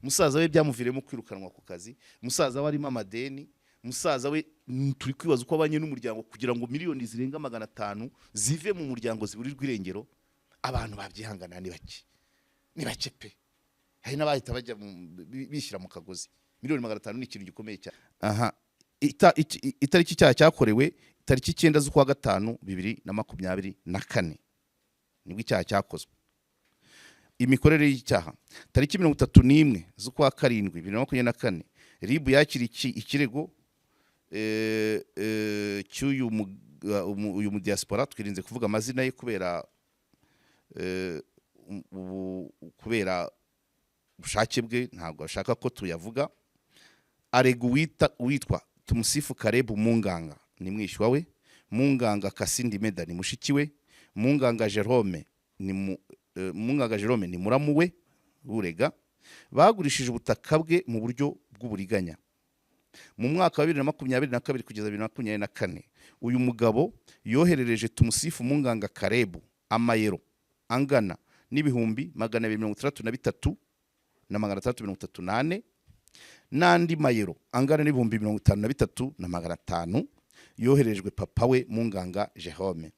musaza we byamuviremo kwirukanwa ku kazi, musaza we arimo amadeni, musaza we turi kwibaza uko abanye n'umuryango kugira ngo miliyoni zirenga 500 zive mu muryango ziburirwa irengero. Abantu babyihangana ni bake pe. Hari n'abahita bajya bishyira mu kagozi. Miliyoni 500 ni ikintu gikomeye cyane. Aha, itariki cyaha cyakorewe tariki 9 z'ukwa gatanu 2024 nibwo icyaha cyakozwe. Imikorere y'icyaha tariki 31 z'ukwa karindwi 2024 RIB yakira ikirego cy'uyu mu diaspora, twirinze kuvuga amazina ye kubera ubushake bwe, ntabwo ashaka ko tuyavuga. Arega witwa Tumusifu Karebu Munganga ni mwishywa we, Munganga Kasindi Meda ni mushiki we, Munganga Jerome ni muramu we urega. Bagurishije ubutaka bwe mu buryo bw'uburiganya. Mu mwaka wa 2022 kugeza 2024 uyu mugabo yoherereje Tumusifu Munganga Karebu amayero angana n'ibihumbi 233 na 338 n'andi mayero angana n'ibihumbi 53 na 500 yoherejwe papa we Munganga Jerome,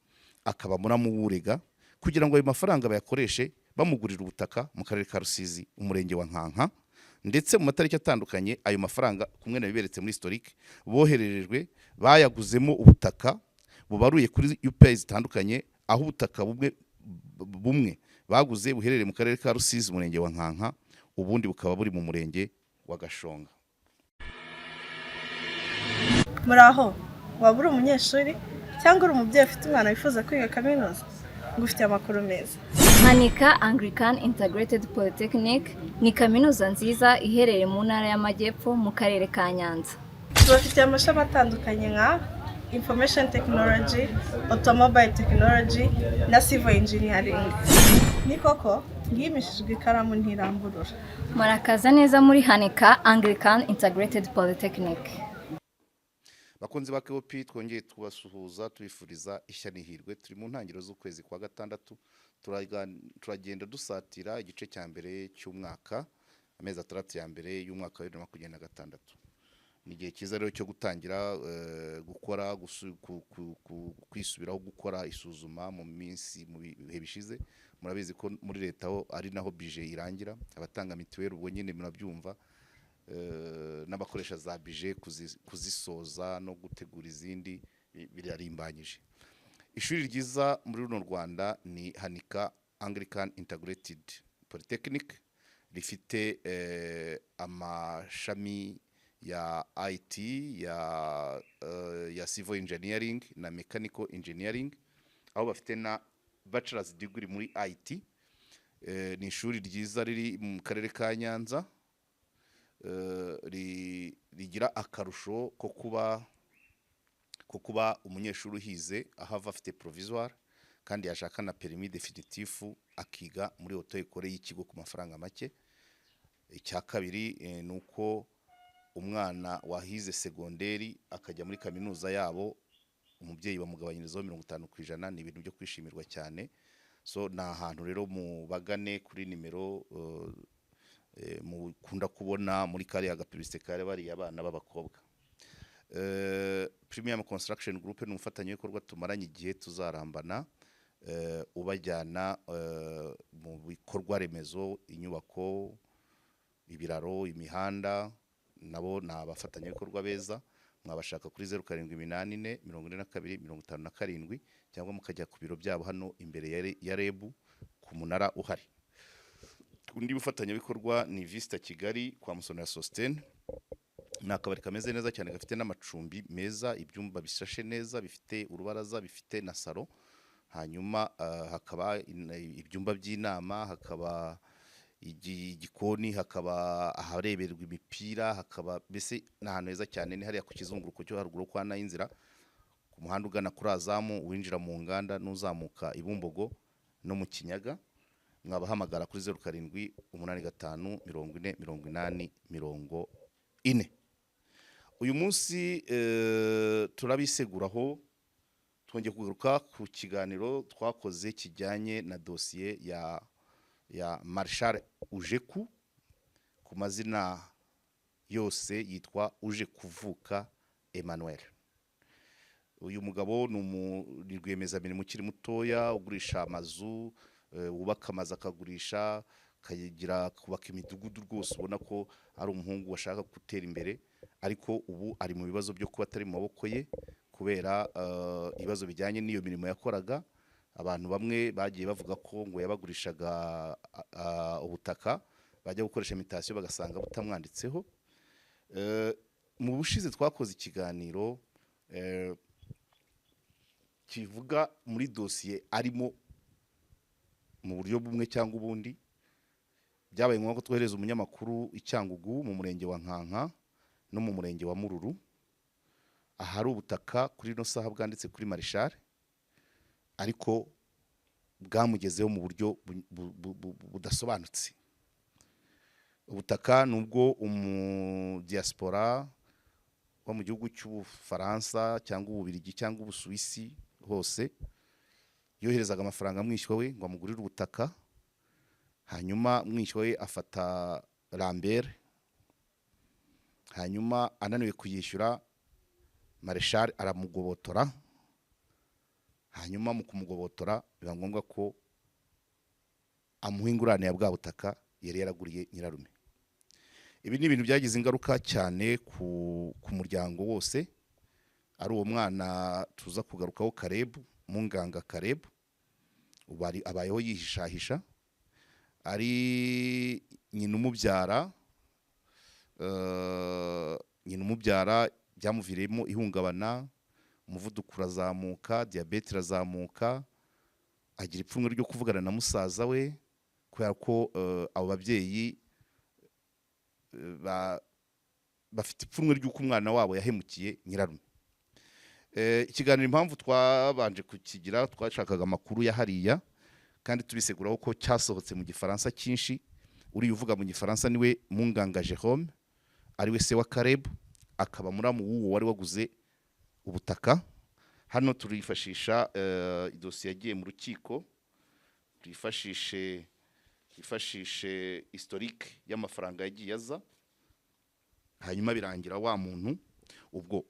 akaba muramu w'urega, kugira ngo ayo mafaranga bayakoreshe bamugurira ubutaka mu karere ka Rusizi, umurenge wa Nkanka. Ndetse mu matariki atandukanye ayo mafaranga kumwe na biberetse muri historique bohererejwe bayaguzemo ubutaka bubaruye kuri UPI zitandukanye, aho ubutaka bumwe baguze buherereye mu karere ka Rusizi, umurenge wa Nkanka, ubundi bukaba buri mu murenge wa Gashonga. Muraho, waba uri umunyeshuri cyangwa uri umubyeyi ufite umwana wifuza kwiga kaminuza? Ngufite amakuru meza. Hanika Anglican Integrated Polytechnic ni kaminuza nziza iherereye mu ntara y'Amajyepfo mu karere ka Nyanza. Bafite amashami atandukanye nka Information Technology, Automobile Technology na Civil Engineering. Ni koko ngimishijwe ikaramu ntiramburura. Murakaza neza muri Hanika Anglican Integrated Polytechnic. Bakunzi ba KOP, twongeye tubasuhuza tubifuriza ishya n'ihirwe. Turi mu ntangiriro z'ukwezi kwa gatandatu, turagenda dusatira igice cya mbere cy'umwaka, amezi 6 ya mbere y'umwaka wa 2026. Ni igihe cyiza rero cyo gutangira gukora kwisubiraho gukora isuzuma mu minsi mu bihe bishize. Murabizi ko muri leta ho ari naho budget irangira, abatanga mituweli ubwo nyine murabyumva, n'abakoresha za budget kuzisoza no gutegura izindi birarimbanyije. Ishuri ryiza muri runo Rwanda ni Hanika Anglican Integrated Polytechnic, rifite amashami ya IT, ya Civil Engineering na Mechanical Engineering, aho bafite na bachelor's degree muri IT. Ni ishuri ryiza riri mu karere ka Nyanza, rigira akarusho ko kuba umunyeshuri uhize ahava afite provisoire kandi yashaka na permis définitif akiga muri auto école y'ikigo ku mafaranga make. Icya kabiri nuko umwana wahize segonderi akajya muri kaminuza yabo, umubyeyi bamugabanyirizaho 50%, ni ibintu byo kwishimirwa cyane. So na ahantu rero mu bagane kuri nimero mukunda kubona muri kariya gapibiste kare bari abana b'abakobwa. Premium Construction Group ni umufatanyabikorwa tumaranye igihe tuzarambana, ubajyana mu bikorwa remezo, inyubako, ibiraro, imihanda, nabo na abafatanyabikorwa beza. Mwabashaka kuri 0784 42 57 cyangwa mukajya ku biro byabo hano imbere ya REB ku munara uhari. Undi bufatanyabikorwa ni Vista Kigali kwa Musonera Sostene. Ni akabari kameze neza cyane, gafite n'amacumbi meza, ibyumba bishashe neza, bifite urubaraza, bifite na salo. Hanyuma hakaba ibyumba by'inama, hakaba igikoni, hakaba ahareberwa imipira, hakaba bese n'ahantu heza cyane. Ni hariya ku kizunguruko cyo haruguru kwa Nayinzira, ku muhanda ugana kuri Azamu winjira mu nganda n'uzamuka Ibumbogo no mu Kinyaga. Mwabahamagara kuri 0785 40 80 40. Uyu munsi turabiseguraho, twongeye kugaruka ku kiganiro twakoze kijyanye na dosiye ya Marshal Ujeku ku ku mazina yose yitwa uje kuvuka Emmanuel. Uyu mugabo ni rwiyemezamirimo ukiri mutoya ugurisha amazu, wubaka amazu akagurisha, kayigira kubaka imidugudu rwose, ubona ko ari umuhungu washaka gutera imbere, ariko ubu ari mu bibazo byo kuba atari mu maboko ye kubera ibibazo bijyanye n'iyo mirimo yakoraga. Abantu bamwe bagiye bavuga ko ngo yabagurishaga ubutaka, bajya gukoresha imitation bagasanga butamwanditseho. Mu bushize twakoze ikiganiro kivuga muri dosiye arimo mu buryo bumwe cyangwa ubundi. Byabaye ngombwa ko twohereza umunyamakuru Icyangugu mu murenge wa Nkanka no mu murenge wa Mururu, ahari ubutaka kuri no saha bwanditse kuri Marshal, ariko bwamugezeho mu buryo budasobanutse. Ubutaka nubwo diaspora wo mu gihugu cy'Ubufaransa cyangwa Ububiligi cyangwa Ubusuwisi hose yoherezaga amafaranga mwishywa we ngo amugurire ubutaka, hanyuma mwishywa we afata Lambert, hanyuma ananiwe kuyishyura Marshal aramugobotora, hanyuma mu kumugobotora biba ngombwa ko amuha ingurane ya bwa butaka yari yaraguriye nyirarume. Ibi ni ibintu byagize ingaruka cyane ku muryango wose. Ari uwo mwana tuza kugarukaho Caleb, Munganga Caleb, ubari abayeho yihishahisha, ari nyina umubyara byamuviremo ihungabana, umuvuduko urazamuka, diabete irazamuka, agira ipfunwe ryo kuvugana na musaza we kubera ko abo babyeyi bafite ipfunwe ry'uko umwana wabo yahemukiye nyirarume. Ikiganiro impamvu twabanje kukigira, twashakaga amakuru ya hariya kandi tubiseguraho ko cyasohotse mu gifaransa cyinshi. Uri uvuga mu gifaransa niwe Munganga Jerome, ari we se wa Caleb, akaba muramu w'uwo wari waguze ubutaka. Hano turifashisha idosiye yagiye mu rukiko, twifashishe historique y'amafaranga yagiye aza, hanyuma birangira wa muntu ubwo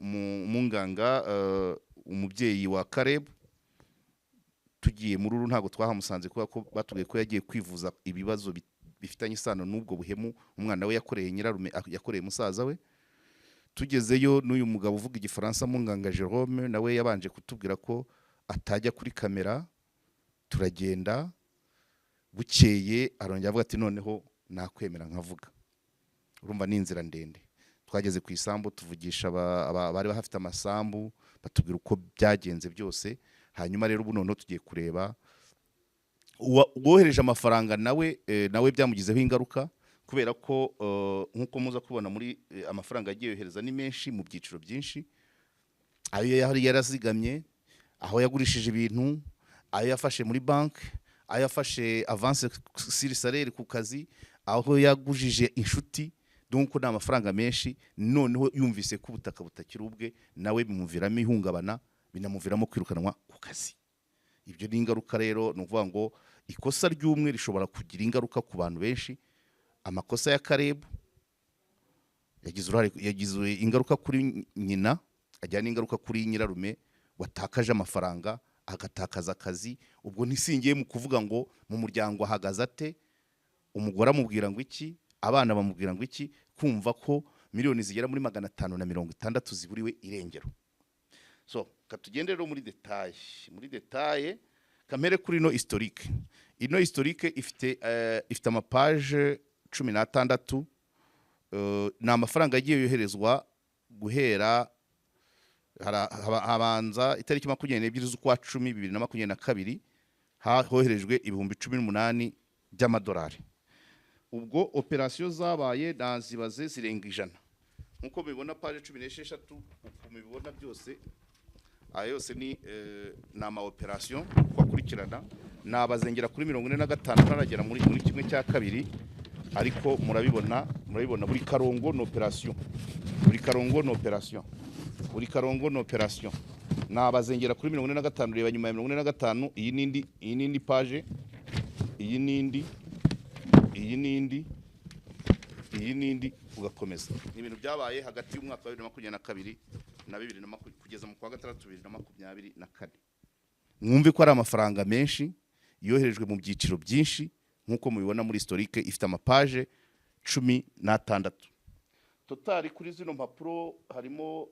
Munganga umubyeyi wa Caleb tugiye muri uru ntago twahamusanze kuko ko batubwiye ko yagiye kwivuza ibibazo bifitanye isano n'ubwo buhemu umwana we yakoreye nyirarume, yakoreye musaza we. Tugezeyo n'uyu mugabo uvuga igifaransa Munganga Jerome nawe yabanje kutubwira ko atajya kuri kamera. Turagenda, bukeye arongera avuga ati noneho nakwemera nkavuga. Urumva ni inzira ndende. Twageze ku isambu tuvugisha bari bafite amasambu, batubwira uko byagenze byose. Hanyuma rero ubu noneho tugiye kureba uwohereje amafaranga nawe byamugizeho ingaruka, kubera ko nkuko muza kubona muri amafaranga agiye yohereza ni menshi mu byiciro byinshi. Ayo yari yarazigamye, aho yagurishije ibintu, ayo yafashe muri banki, ayo yafashe avance sur salaire ku kazi, aho yagujije inshuti. Donc ni amafaranga menshi. Noneho yumvise ko ubutaka butakiri ubwe, nawe bimuviramo ihungabana, binamuviramo kwirukanwa ku kazi. Ibyo ni ingaruka rero, ni ukuvuga ngo ikosa ry'umwe rishobora kugira ingaruka ku bantu benshi. Amakosa ya Caleb yagize ingaruka kuri nyina, ajyana ingaruka kuri nyirarume watakaje amafaranga, agatakaza akazi. Ubwo ntisingiye mu kuvuga ngo mu muryango ahagaze ate, umugore amubwira ngo iki, abana bamubwira ngo iki, kumva ko miliyoni zigera muri 560 ziburiwe irengero. So katugende rero muri detail kamere kuri no historique. Ino historique ifite amapage 16. Ni amafaranga yagiye yoherezwa guhera habanza itariki 22 z'ukwa 10 2022 hoherejwe ibihumbi 18 by'amadolari. Ubwo operation zabaye nazibaze zirenga 100. Nkuko bibona page 16 uko mubibona byose ayose ni nama operation kwakurikirana, nabazengera kuri 45 ntaragera muri kimwe cya kabiri. Ariko murabibona buri karongo no operation, buri karongo no operation. Nabazengera kuri 45 reba nyuma ya 45. Iyi nindi page, iyi nindi iyi nindi ugakomeza. Ni ibintu byabaye hagati y'umwaka wa 2022 na 2020 kugeza mu kwa gatandatu 2024. Mwumve ko ari amafaranga menshi yoherejwe mu byiciro byinshi nkuko mubibona muri historique ifite amapaje 16. Total kuri zino mpapuro harimo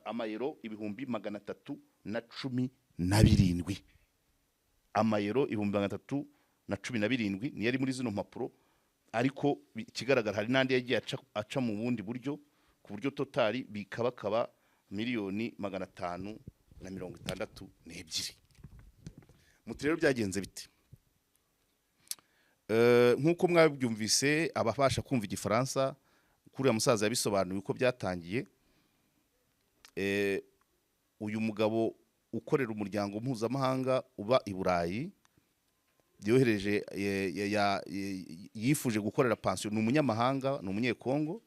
amayero ibihumbi 317. Amayero ibihumbi 317 ni yari muri zino mpapuro, ariko kigaragara hari nandi yagiye aca mu bundi buryo, ku buryo total bikabakaba miliyoni 562. Mutirero byagenze bite? Nkuko mwabyumvise abafasha kumva igifaransa kuri ya musaza yabisobanuye uko byatangiye. Uyu mugabo ukorera umuryango mpuzamahanga uba i Burayi yohereje yifuje gukorera pension, ni umunyamahanga, ni umunyekongo,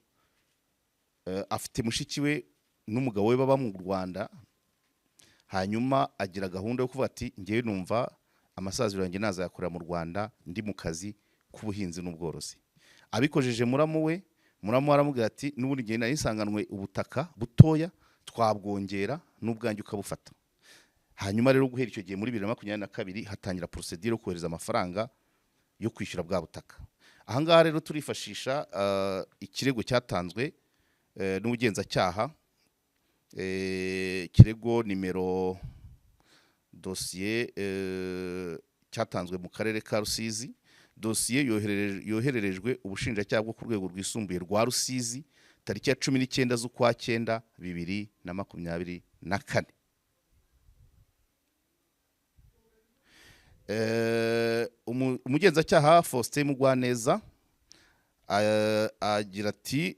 afite mushiki we n'umugabo we baba mu Rwanda. Hanyuma agira gahunda yo kuvuga ati ngiye numva amasaziro yanjye naza yakorera mu Rwanda ndi mu kazi k'ubuhinzi n'ubworozi. Abikojeje muramu we, muramu aramubwira ati n'ubundi ngiye nayisanganwe ubutaka butoya twabwongera n'ubwanjye ukabufata. Hanyuma rero guhera icyo gihe muri 2022 hatangira procedure yo kohereza amafaranga yo kwishyura bwa butaka. Aha ngaha rero turifashisha ikirego cyatanzwe n'ubugenzacyaha, kirego nimero dossier cyatanzwe mu karere ka Rusizi. Dossier yohererejwe ubushinjacyaha bwo ku rwego rwisumbuye rwa Rusizi tariki ya 19 z'ukwa 9 2024. Umugenzacyaha Faustin Mugwaneza agira ati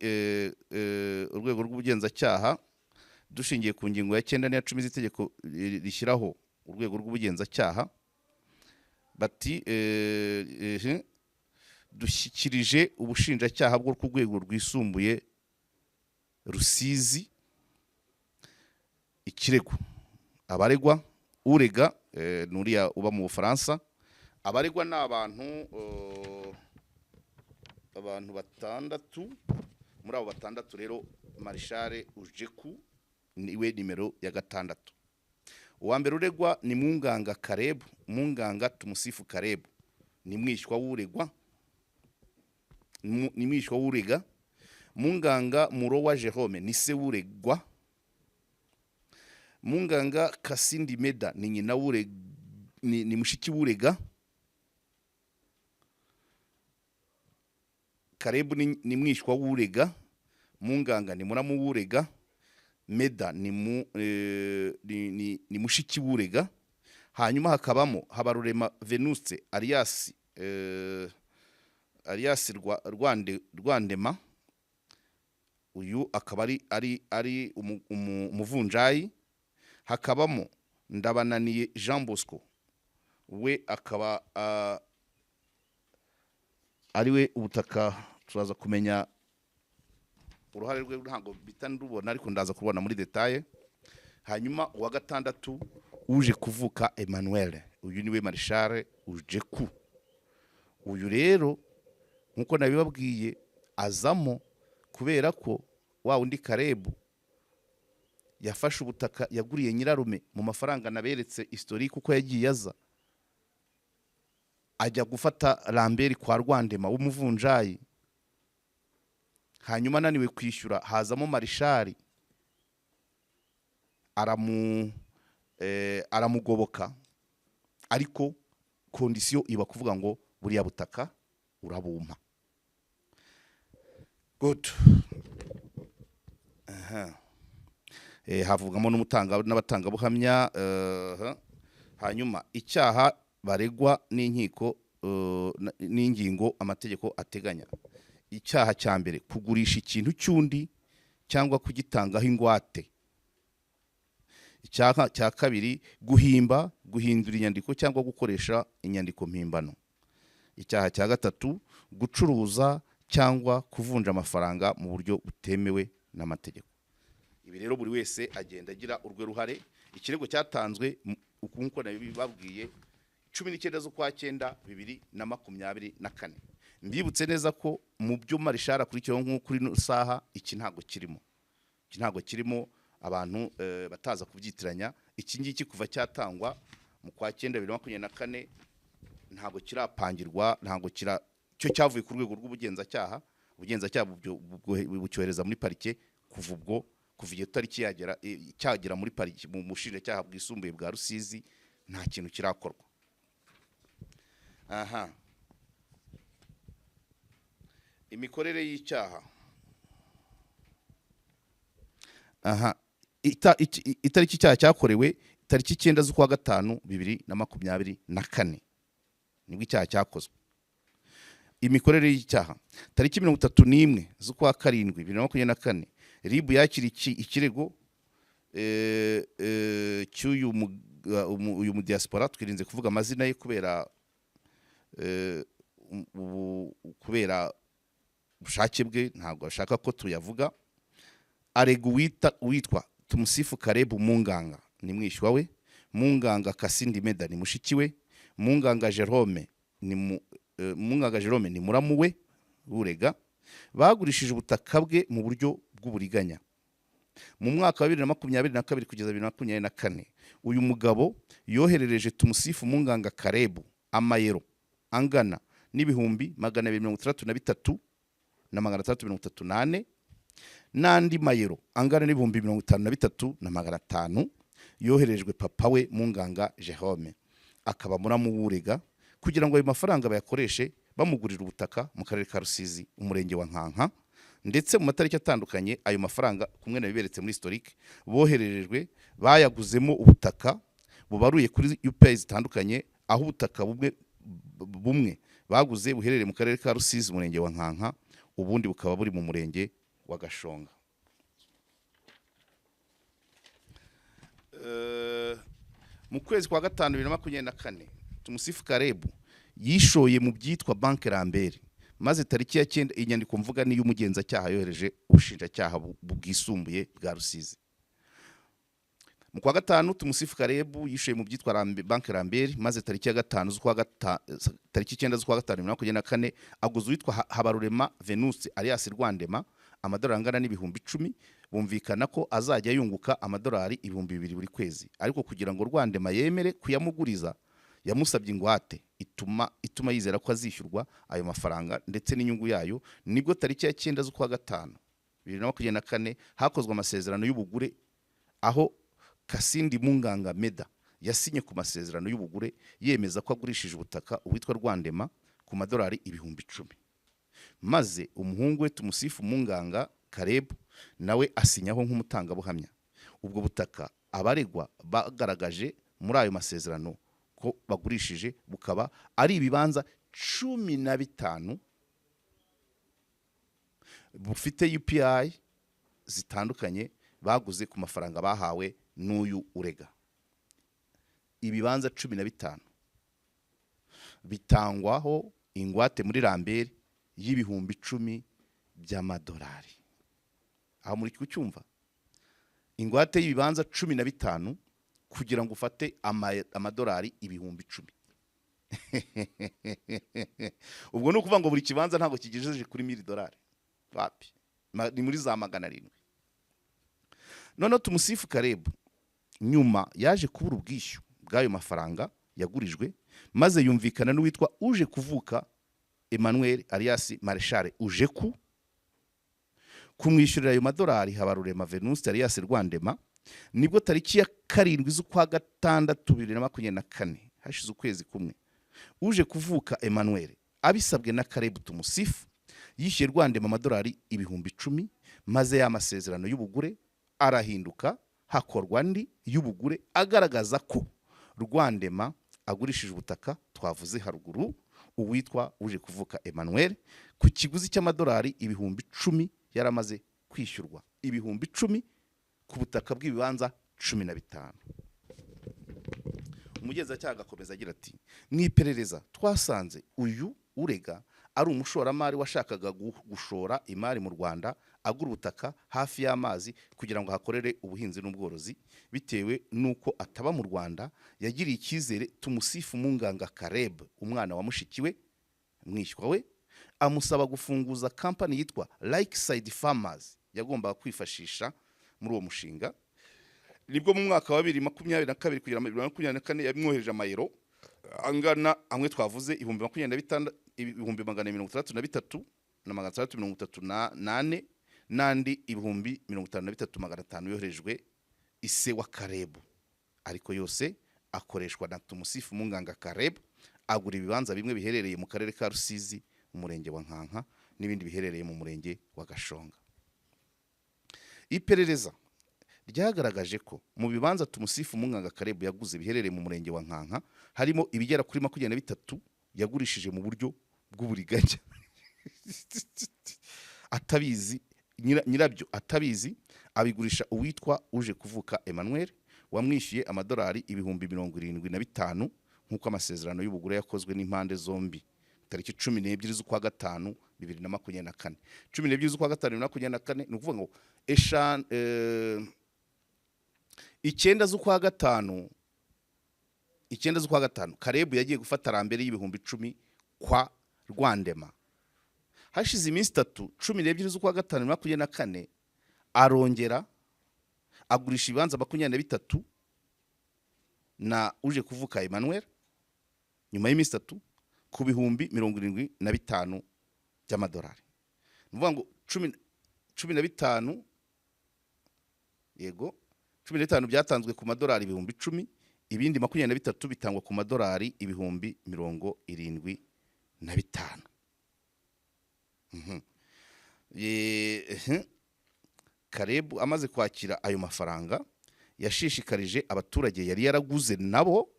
urwego rw'ubugenzacyaha dushingiye ku ngingo ya 9 n'iya 10 z'itegeko rishyiraho urwego rw'ubugenzacyaha bati dushyikirije ubushinjacyaha bwo ku rwego rwisumbuye Rusizi ikirego. Abaregwa urega nuriya uba mu Bufaransa. Abaregwa ni abantu batandatu. Muri abo batandatu rero Marshal Ujeku niwe nimero ya 6. Uwa mbere uregwa ni Munganga Karebu, Munganga Tumusifu Karebu, ni mwishywa w'uregwa, ni mwishywa w'urega. Munganga Murowa Jerome ni se w'uregwa. Munganga Kasindi Meda ni nyina w'urega, ni mushiki w'urega. Karebu ni mwishywa w'urega, Munganga ni muramu w'urega, Meda ni mushiki w'urega. Hanyuma hakabamo Habarurema Venuste alias Rwandema, uyu akaba ari umuvunjayi. Hakabamo Ndabananiye Jean Bosco, we akaba ariwe ubutaka turaza kumenya uruhare rwe ntango bitandubona, ariko ndaza kubona muri detail. Hanyuma uwa gatandatu uje kuvuka Emmanuel, uyu niwe Marshal Ujeku. Uyu rero nkuko nabibabwiye azamo kubera ko wa undi Karebu yafashe ubutaka yaguriye nyirarume mu mafaranga naberetse historique uko yagiye aza, ajya gufata Lambert kwa Rwandema w'umuvunjayi. Hanyuma naniwe kwishyura hazamo Marshal aramugoboka, ariko condition iba kuvuga ngo buriya butaka urabumpa. Good. Havugamo n'abatangabuhamya. Hanyuma icyaha baregwa n'inkiko n'ingingo amategeko ateganya. Icyaha cya mbere kugurisha ikintu cy'undi cyangwa kugitangaho ingwate. Icyaha cya kabiri guhindura inyandiko cyangwa gukoresha inyandiko mpimbano. Icyaha cya gatatu gucuruza cyangwa kuvunja amafaranga mu buryo butemewe n'amategeko. Ibi rero buri wese agenda agira urwe ruhare. Ikirego cyatanzwe nkuko nabibabwiye 19 z'ukwa 9 2024. mbibutse neza ko mu byo marishara kuri cyo nko kuri saha iki ntago kirimo abantu bataza kubyitiranya. Iki ngiki kuva cyatangwa mu kwa 9 2024 ntago kirapangirwa, ntago cyo cyavuye ku rwego rw'ubugenzacyaha. Ubugenzacyaha bucyohereza muri parike kuva igihe tariki cyagera muri pariki mu mushinjacyaha bwisumbuye bwa Rusizi, nta kintu kirakorwa. Imikorere y'icyaha. Itariki icyaha cyakorewe tariki 9 z'ukwa 5 2024 nibwo icyaha cyakozwe. Imikorere y'icyaha. Tariki 31 z'ukwa 7 2024 RIB yakira ikirego cy'uyu mu diaspora, twirinze kuvuga amazina ye kubera ubushake bwe, ntabwo ashaka ko tuyavuga. Arega witwa Tumusifu Caleb Munganga ni mwishywa we, Munganga Kasindi Meda ni mushiki we, Munganga Jerome ni muramu we urega. Bagurishije ubutaka bwe mu buryo bw'uburiganya. Mu mwaka wa 2022 kugeza 2024 uyu mugabo yoherereje Tumusifu Munganga Caleb amayero angana n'ibihumbi 233 na 338 n'andi mayero angana n'ibihumbi 53 na 500 yoherejwe papa we Munganga Jerome, akaba muramu w'urega, kugira ngo ayo mafaranga bayakoreshe bamugurira ubutaka mu karere ka Rusizi, umurenge wa Nkanka. Ndetse mu matariki atandukanye ayo mafaranga kumwe na biberetse muri historique bohererejwe bayaguzemo ubutaka bubaruye kuri UPI zitandukanye, aho ubutaka bumwe baguze buherereye mu karere ka Rusizi umurenge wa Nkanka, ubundi bukaba buri mu murenge wa Gashonga. Mu kwezi kwa 5 2024 Tumusifu Caleb yishoye mu byitwa Banque Lambert, maze tariki ya 9 inyandiko mvuga ni y'umugenzacyaha yohereje ubushinjacyaha bwisumbuye bwa Rusizi. Mu kwa 5 Tumusifu Caleb yishoye mu byitwa Banque Lambert, maze tariki ya 5 tariki 9 z'ukwa 5 2024 aguze witwa Habarurema Venus alias Rwandema amadolari angana n'ibihumbi 10. Bumvikana ko azajya yunguka amadolari 2,000 buri kwezi, ariko kugira ngo Rwandema yemere kuyamuguriza yamusabye ingwate ituma yizera ko azishyurwa ayo mafaranga ndetse n'inyungu yayo. Nibwo tariki ya 9 z'ukwa 5 2024 hakozwe amasezerano y'ubugure, aho Kasindi Munganga Meda yasinye ku masezerano y'ubugure yemeza ko agurishije ubutaka uwitwa Rwandema ku madolari 10,000. Maze umuhungu we Tumusifu Munganga Caleb nawe asinyaho nk'umutangabuhamya. Ubwo butaka abaregwa bagaragaje muri ayo masezerano ko bagurishije bukaba ari ibibanza 15 bufite UPI zitandukanye baguze ku mafaranga bahawe n'uyu urega. Ibibanza 15 bitangwaho ingwate muri Lambert y'ibihumbi 10 by'amadolari. Aho muri kucyumva ingwate y'ibibanza 15 kugira ngo ufate amadolari ibihumbi 10. Ubwo no kuvuga ngo buri kibanza ntago kigejeje kuri $1,000 wapi, ni muri za 700. None Tumusifu Caleb nyuma yaje kubura ubwishyu bw'ayo mafaranga yagurijwe, maze yumvikana n'uwitwa uje kuvuka Emmanuel alias Marshal Ujeku kumwishyurira ayo madolari Habarurema Venus alias Rwandema. Nibwo tariki ya 7 z'ukwa 6 2024 hashize ukwezi kumwe uje kuvuka Emmanuel abisabwe na Caleb Tumusifu yishyuye Rwandema amadolari ibihumbi 10, maze ya masezerano y'ubugure arahinduka hakorwa andi y'ubugure agaragaza ko Rwandema agurishije ubutaka twavuze haruguru uwitwa uje kuvuka Emmanuel ku kiguzi cy'amadolari ibihumbi 10 yaramaze kwishyurwa ibihumbi 10 ku butaka bw'ibibanza 15. Umugenzacyaha agakomeza agira ati mwiperereza twasanze uyu urega ari umushoramari washakaga gushora imari mu Rwanda agura ubutaka hafi y'amazi kugira ngo hakorere ubuhinzi n'ubworozi. Bitewe nuko ataba mu Rwanda yagiriye icyizere Tumusifu Munganga Caleb umwana wa mushikiwe mwishywa we amusaba gufunguza company yitwa Lakeside Farmers yagombaga kwifashisha muri uwo mushinga. Nibwo mu mwaka wa 2022 kugera 2024 yamwohereje amayero angana amwe twavuze 26,433 na 638 nandi 53,500 yoherejwe ise wa Karebu, ariko yose akoreshwa na Tumusifu Munganga Karebu. Agura ibibanza bimwe biherereye mu karere ka Rusizi mu murenge wa Nkanka n'ibindi biherereye mu murenge wa Gashonga. Iperereza ryagaragaje ko mu bibanza Tumusifu Munganga Karebu yaguze biherereye mu murenge wa Nkanka harimo ibigera kuri 23 yagurishije mu buryo bw'uburiganya atabizi, nyirabyo atabizi, abigurisha uwitwa uje kuvuka Emmanuel wamwishyuye amadolari 75,000 nk'uko amasezerano y'ubugure yakozwe n'impande zombi tariki 12 z'ukwa gatanu 2024. 12 z'ukwa gatanu 2024 ni ukuvuga ngo 9 z'ukwa gatanu Karebu yagiye gufata rambere y'ibihumbi 10 kwa Rwandema. Hashize iminsi 3 12 z'ukwa gatanu 2024 arongera agurisha ibibanza 23 na uje kuvuka Emmanuel nyuma y'iminsi 3 ku bihumbi 75 by'amadolari. Nuvuga ngo 15 yego 15 byatanzwe ku madolari ibihumbi 10, ibindi 23 bitangwa ku madolari ibihumbi 75. Karebu amaze kwakira ayo mafaranga yashishikarije abaturage yari yaraguze nabo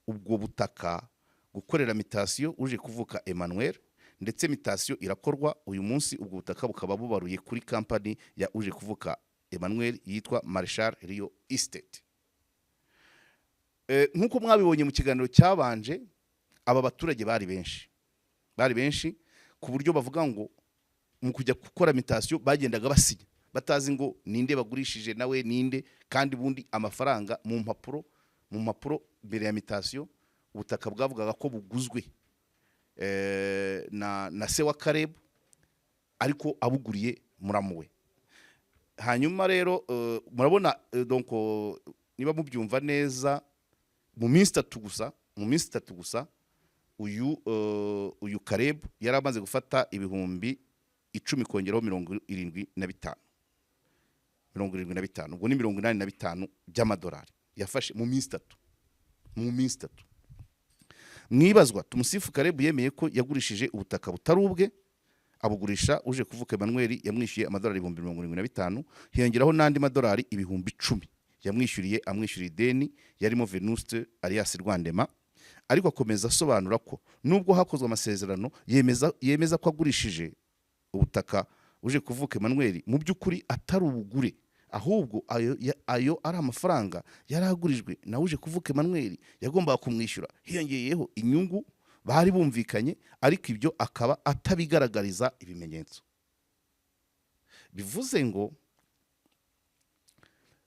ubwo butaka gukorera mitasiyo uje kuvuka Emmanuel, ndetse mitasiyo irakorwa uyu munsi. Ubwo butaka bukaba bubaruye kuri company ya uje kuvuka Emmanuel yitwa Marshall Rio Estate. Nkuko mwabibonye mu kiganiro cyabanje, aba baturage bari benshi ku buryo bavuga ngo mu kujya gukora mitasiyo bagendaga basinya batazi ngo ninde bagurishije nawe ninde, kandi bundi amafaranga mu mpapuro mbere ya mitasiyo ubutaka bwavugaga ko buguzwe na se wa Karebu, ariko abuguriye muramuwe. Hanyuma rero murabona donc niba mubyumva neza, mu minsi 3 gusa uyu Karebu yari amaze gufata ibihumbi 10 kongeraho 75 ubwo ni 85 by'amadolari yafashe mu minsi 3. Mwibazwa Tumusifu Karebu yemeye ko yagurishije ubutaka butari ubwe, abugurisha uje kuvuka Emmanuel yamwishyuye amadolari 75, hiyongeraho nandi madolari 10,000 yamwishyuriye ideni yarimo Venuste alias Rwandema. Ariko akomeza asobanura ko nubwo hakozwe amasezerano yemeza ko agurishije ubutaka uje kuvuka Emmanuel mu by'ukuri atari ubugure, ahubwo ayo ari amafaranga yaragurijwe na uje kuvuka Emmanuel yagombaga kumwishyura, hiyongeyeho inyungu bari bumvikanye, ariko ibyo akaba atabigaragariza ibimenyetso. Bivuze ngo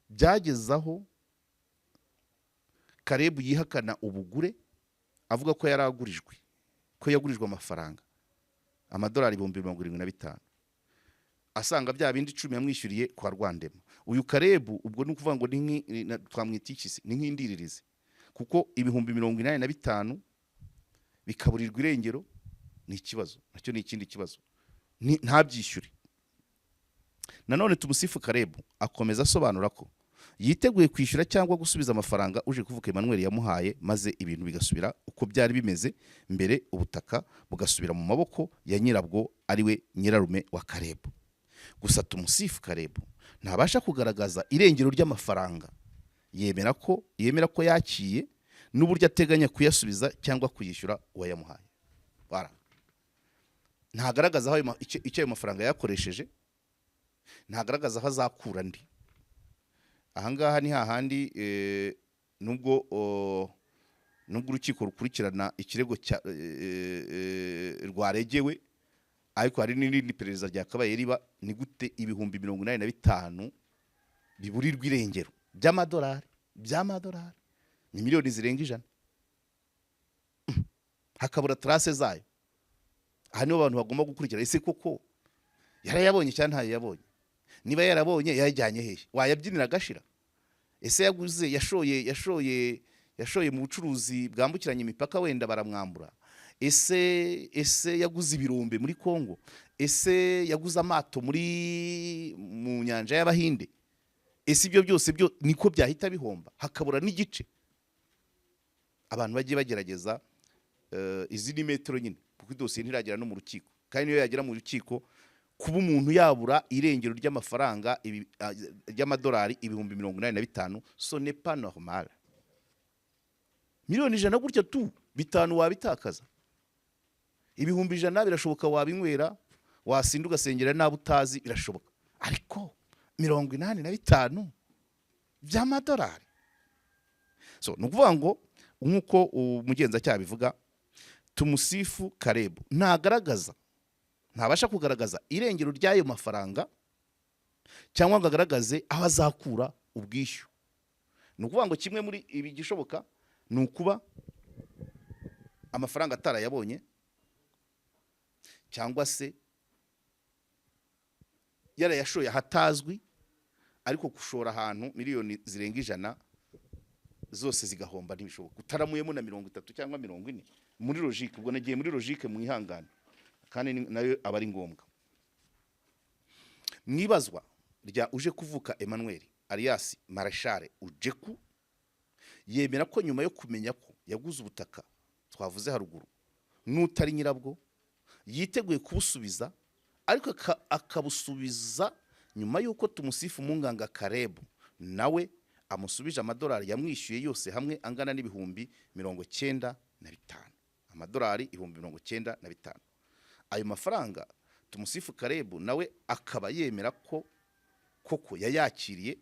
byagezaho Karebu yihakana ubugure, avuga ko yaragurijwe, ko yagurijwe amafaranga amadolari 75,000, asanga bya bindi 10 yamwishyuriye kwa Rwandema. Uyu Karebu ubwo ni kuvuga ngo twamwitikisi ni nk'indiririze, kuko ibihumbi 85 bikaburirwa irengero ni ikibazo, nacyo ni ikindi kibazo, ntabyishyure. Nanone Tumusifu Karebu akomeza asobanura ko yiteguye kwishyura cyangwa gusubiza amafaranga uje kuvuka Emmanuel yamuhaye, maze ibintu bigasubira uko byari bimeze mbere, ubutaka bugasubira mu maboko ya nyirabwo ariwe nyirarume wa Karebu. Gusa Tumusifu Karebu ntabasha kugaragaza irengero ry'amafaranga yemera ko yakiye n'uburyo ateganya kuyasubiza cyangwa kuyishyura uwayamuhaye. Ntagaragaza aho icyo ayo mafaranga yakoresheje, ntagaragaza aho azakura andi. Ahangaha ni hahandi nubwo urukiko rukurikirana ikirego rwaregewe, ariko hari n'irindi perereza ryakabaye riba, ni gute ibihumbi 85 biburirwa irengero by'amadolari ni miliyoni zirenga 100, hakabura trace zayo. aha niho abantu bagomba gukurikira, ese koko yarayabonye cyangwa ntayo yabonye? Niba yarabonye yajyanye hehe? Wayabyinira agashira? Ese yaguze yashoye mu bucuruzi bwambukiranya imipaka wenda baramwambura? Ese yaguze ibirombe muri Kongo? Ese yaguze amato mu nyanja y'Abahinde? Ese ibyo byose byo niko byahita bihomba hakabura n'igice? Abantu bagiye bagerageza izi ni metero nyine, kuko idosiye ntiragera no mu rukiko, kandi niyo yagera mu rukiko kuba umuntu yabura irengero ry'amafaranga ry'amadolari 85,000, so n'est pas normal. Miliyoni 100 gutya tu 5 wabitakaza, 100,000 birashoboka wabinywera, wasinda ugasengera nabo utazi, birashoboka, ariko 85 by'amadolari. So nukuvuga ngo nkuko umugenzacyaha bivuga, Tumusifu Caleb ntabasha kugaragaza irengero ry'ayo mafaranga cyangwa ngo agaragaze aho azakura ubwishyu. Nukuvuga ngo kimwe muri ibi gishoboka nukuba amafaranga atarayabonye, cyangwa se yarayashoye hatazwi, ariko gushora ahantu miliyoni zirenga 100 zose zigahomba ntibishoboka. Utaramuyemo na 30 cyangwa 40 muri logique, ubwo nagiye muri logique mu ihangane, kandi nayo aba ari ngombwa. Mwibazwa rya uje kuvuka Emmanuel alias Marshal Ujeku yemera ko nyuma yo kumenya ko yaguze ubutaka twavuze haruguru n'utari nyirabwo, yiteguye kubusubiza, ariko akabusubiza nyuma yuko Tumusifu Munganga Caleb nawe amusubije amadolari yamwishyuye yose hamwe angana n'ibihumbi 95, amadolari 95,000. Ayo mafaranga Tumusifu Caleb nawe akaba yemera ko koko yayakiriye,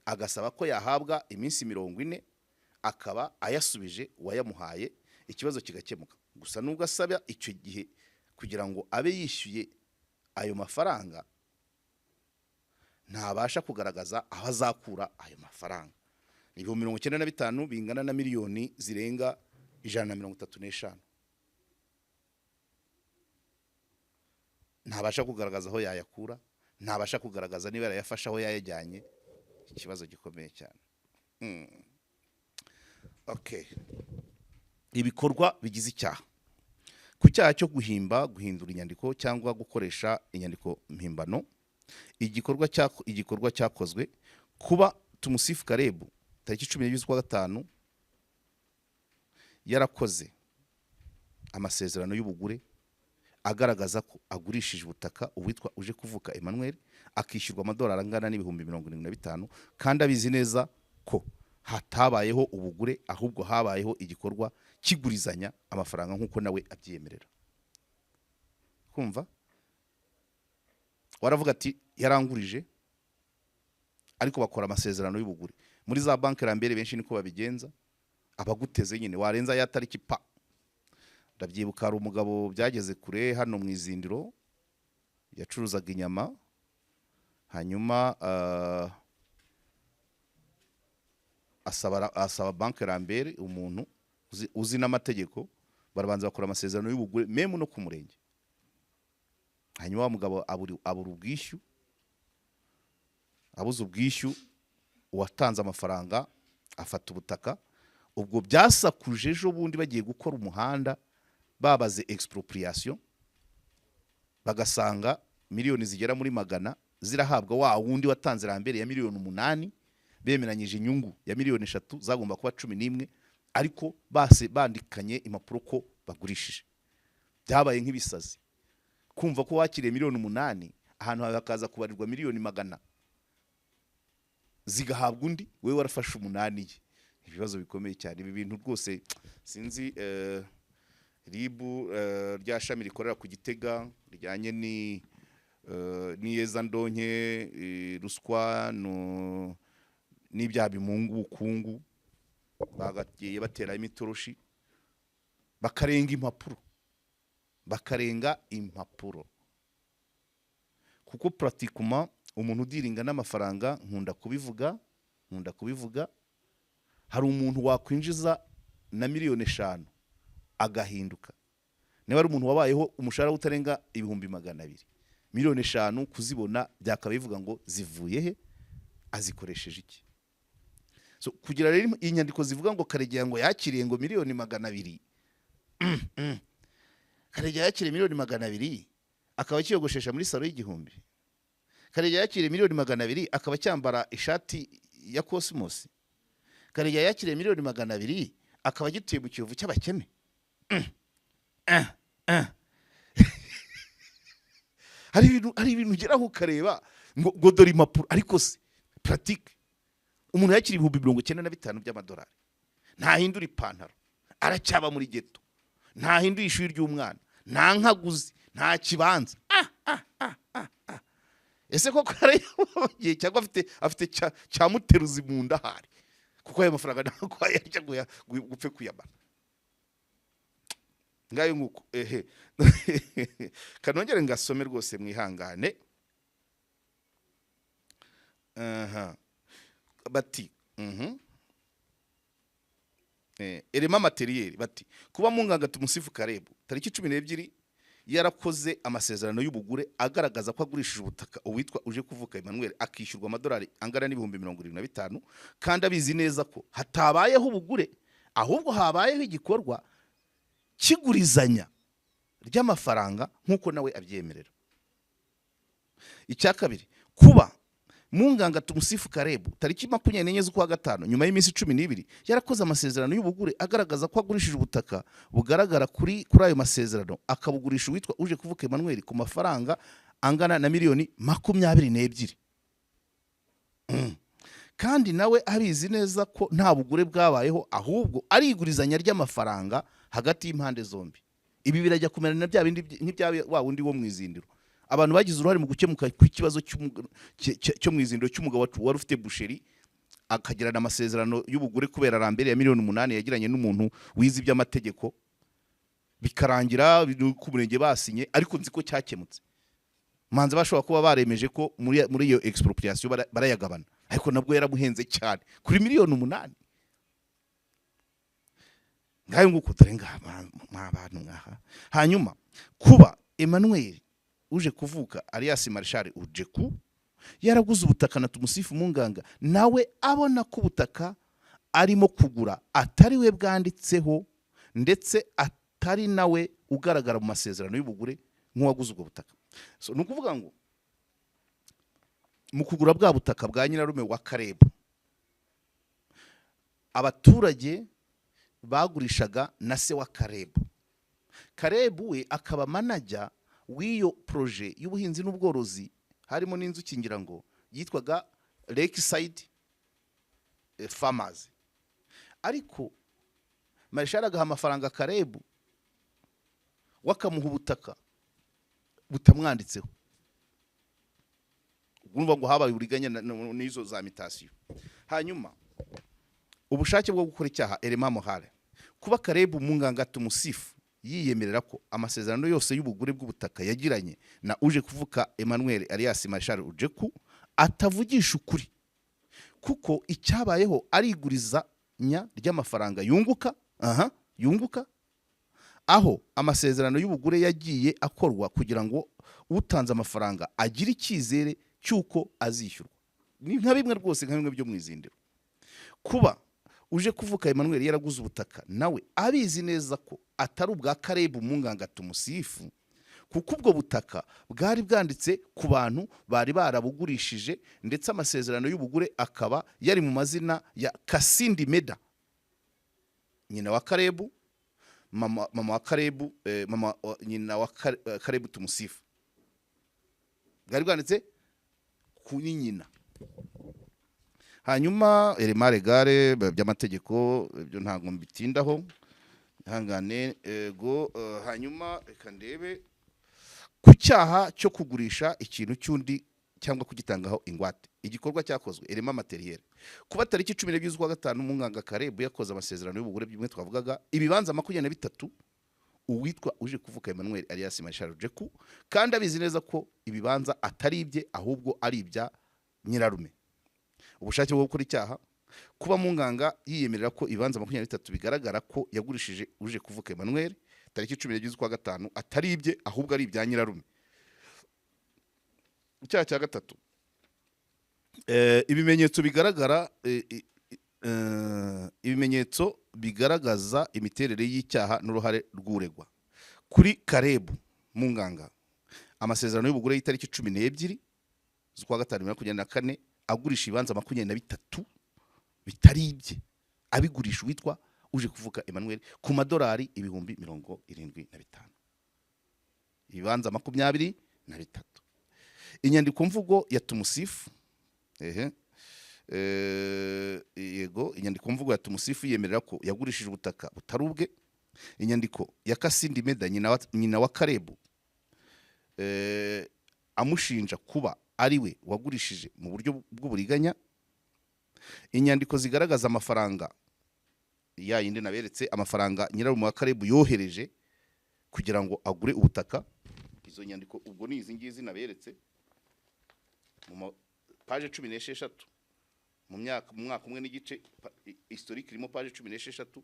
agasaba ko yahabwa iminsi 40 akaba ayasubije uwayamuhaye, ikibazo kigakemuka. Gusa nubwo asaba icyo gihe kugira ngo abe yishyuye ayo mafaranga, ntabasha kugaragaza aho azakura ayo mafaranga. 95,000 bingana na miliyoni zirenga 135. Ntabasha kugaragaza aho yayakura, ntabasha kugaragaza niba yarayafasha aho yayajyanye. Ikibazo gikomeye cyane. Okay. Ibikorwa bigize icyaha. Ku cyaha cyo guhindura inyandiko cyangwa gukoresha inyandiko mpimbano, igikorwa cyakozwe kuba Tumusifu Caleb tariki 10/5 yarakoze amasezerano y'ubugure agaragaza ko agurishije ubutaka uwitwa uje kuvuka Emmanuel, akishyurwa amadolari angana n'ibihumbi 75, kandi abizi neza ko hatabayeho ubugure, ahubwo habayeho igikorwa kigurizanya amafaranga nkuko nawe abyemerera. Kumva waravuga ati yarangurije, ariko bakora amasezerano y'ubugure. Muri za banki rambere benshi niko babigenza, abaguteze nyine warenza ya tariki pa. Ndabyibuka ari umugabo byageze kure hano mu Izindiro, yacuruzaga inyama, hanyuma asaba banki rambere umuntu uzi n'amategeko, barabanza bakora amasezerano y'ubugure meme no ku murenge. Hanyuma wa mugabo abura ubwishyu, abuze ubwishyu, uwatanze amafaranga afata ubutaka. Ubwo byasakuje ejo bundi bagiye gukora umuhanda, babaze expropriation, bagasanga miliyoni zigera muri 100 zirahabwa wa wundi watanze rambere ya miliyoni 8, bemeranyije inyungu ya miliyoni 3 zagomba kuba 11, ariko base bandikanye impapuro ko bagurishije. Byabaye nk'ibisazi kumva ko wakiriye miliyoni 8 ahantu hakaza kubarirwa miliyoni 100 zigahabwa undi, wewe warafashe 8 ye. Ibibazo bikomeye cyane ibi bintu rwose. Sinzi ribu rya shami rikorera ku Gitega rijyanye ni yeza ndonke ruswa no n'ibyaha bimungu bukungu, bagagiye batera imitoroshi bakarenga impapuro, kuko pratiquement umuntu udiringa n'amafaranga, nkunda kubivuga, hari umuntu wakwinjiza na miliyoni 5 agahinduka, niba ari umuntu wabayeho umushahara utarenga 200,000 miliyoni 5 kuzibona byakaba bivuga ngo zivuye he, azikoresheje iki? So kugira rero inyandiko zivuga ngo Karegeya ngo yakiriye ngo miliyoni 200, Karegeya yakiriye miliyoni 200 akaba kiyogoshesha muri salo y'igihumbi, Karegeya yakiriye miliyoni 200 akaba cyambara ishati ya Cosmos, Karegeya yakiriye miliyoni 200 akaba gituye mu kiyovu cy'abakene. hari ibintu ugeraho ukareba ngo dore impapuro, ariko se pratique umuntu yakiriye 95,000 by'amadolari ntahindura ipantaro, aracyaba muri geto, ntahindura ishuri ry'umwana, nta nkaguzi, nta kibanza. Ese koko aragiye cyangwa afite cyamuteruzi mu nda hari, kuko ayo mafaranga ntabwo yarya gupfe kuyamara ngayo nguko. Kanongere ngasome rwose mwihangane. Bati Elema materiel bati kuba Munganga Tumusifu Karebu tariki 12 yarakoze amasezerano y'ubugure agaragaza ko agurishije ubutaka uwitwa uje kuvuka Emmanuel akishyurwa amadolari angana n'ibihumbi 75, kandi abizi neza ko hatabayeho ubugure ahubwo habayeho igikorwa kigurizanya ry'amafaranga nk'uko nawe abyemerera. Icya kabiri, kuba Munganga Tumusifu Karebu tariki 24 z'ukwa gatanu nyuma y'iminsi 12 yarakoze amasezerano y'ubugure agaragaza ko agurishije ubutaka bugaragara kuri ayo masezerano akabugurisha uwitwa uje kuvuka Emmanuel ku mafaranga angana na miliyoni 22, kandi nawe abizi neza ko nta bugure bwabayeho ahubwo ari igurizanya ry'amafaranga hagati y'impande zombi. Ibi birajya kumera na bya bindi nk'ibya wa wundi wo mwizindiro, abantu bagize uruhare mu gukemuka ku kibazo cyo mwizindiro cy'umugabo wari ufite busheri akagirana amasezerano y'ubugure kubera arambere ya miliyoni 8 yagiranye n'umuntu wize iby'amategeko, bikarangira ku murenge basinye, ariko nzi ko cyakemutse. Manza bashobora kuba baremeje ko muri iyo expropriation barayagabana, ariko nabwo yarabuhenze cyane kuri miliyoni 8. Ngayo nguko tarenga abantu ngaha. Hanyuma kuba Emmanuel uje kuvuka alias Marshal Ujeku yaraguze ubutaka na Tumusifu Munganga, nawe abona ko ubutaka arimo kugura atari we bwanditseho ndetse atari nawe ugaragara mu masezerano y'ubugure nk'uwaguze ubwo butaka. So nukuvuga ngo mu kugura bwa butaka bwa nyirarume wa Karebu, abaturage bagurishaga na se wa Karebu. Karebu we akaba manager w'iyo projet y'ubuhinzi n'ubworozi harimo n'inzuki ngira ngo yitwaga Lakeside Farmers, ariko Marshal agaha amafaranga Karebu wakamuha ubutaka butamwanditseho. Urumva ngo habaye uriganya n'izo za mutation. Hanyuma ubushake bwo gukora icyaha Elema Mohale, kuba Karebu Munganga Tumusifu yiyemerera ko amasezerano yose y'ubugure bw'ubutaka yagiranye na uje kuvuka Emmanuel alias Marshal Ujeku atavugisha ukuri, kuko icyabayeho ari igurizanya ry'amafaranga yunguka aho amasezerano y'ubugure yagiye akorwa kugira ngo utanze amafaranga agire icyizere cyuko azishyurwa. Ni nka bimwe rwose nka bimwe byo mwizindiro. Kuba uje kuvuka Emmanuel yaraguze ubutaka nawe abizi neza ko atari ubwa Karebu Munganga Tumusifu, kuko ubwo butaka bwari bwanditse ku bantu bari barabugurishije, ndetse amasezerano y'ubugure akaba yari mu mazina ya Kasindi Meda, nyina wa Karebu, mama wa Karebu, nyina wa Karebu Tumusifu, bwari bwanditse ku nyina. Hanyuma Elema legale by'amategeko byo ntago mbitindaho, hangane go. Hanyuma reka ndebe ku cyaha cyo kugurisha ikintu cy'undi cyangwa kugitangaho ingwate. Igikorwa cyakozwe Elema materiel kuba tariki 12 z'ukwa gatanu Munganga Karebu yakoze amasezerano y'ubugure by'imwe twavugaga ibibanza 23 uwitwa uje kuvuka Emmanuel alias Marshal Ujeku, kandi abizi neza ko ibibanza atari ibye ahubwo ari ibya nyirarume. Ubushake bwo gukora icyaha, kuba Munganga yiyemerera ko ibibanza 23 bigaragara ko yagurishije uje kuvuka Emmanuel tariki 10 z'ukwa gatanu atari ibye ahubwo ari ibya nyirarume. Icyaha cya gatatu, ibimenyetso bigaragara ibimenyetso bigaragaza imiterere y'icyaha n'uruhare rw'uregwa. Kuri Karebu Munganga, amasezerano y'ubugure y'itariki 12 z'ukwa gatanu 2024 agurisha ibanza 23 bitari ibye, abigurisha witwa uje kuvuka Emmanuel ku madolari 75,000. Ibanza 23. Inyandiko mvugo ya Tumusifu, yego, inyandiko mvugo ya Tumusifu yemerera ko yagurishije ubutaka butarubwe. Inyandiko ya Kasindi Meda nyina wa Karebu amushinja kuba ariwe wagurishije mu buryo bw'uburiganya. Inyandiko zigaragaza amafaranga ya yindi naberetse, amafaranga nyirarume wa Karebu yohereje kugira ngo agure ubutaka. Izo nyandiko ubwo ni izi ngizi naberetse mu page 16 mu mwaka umwe n'igice, historique irimo page 16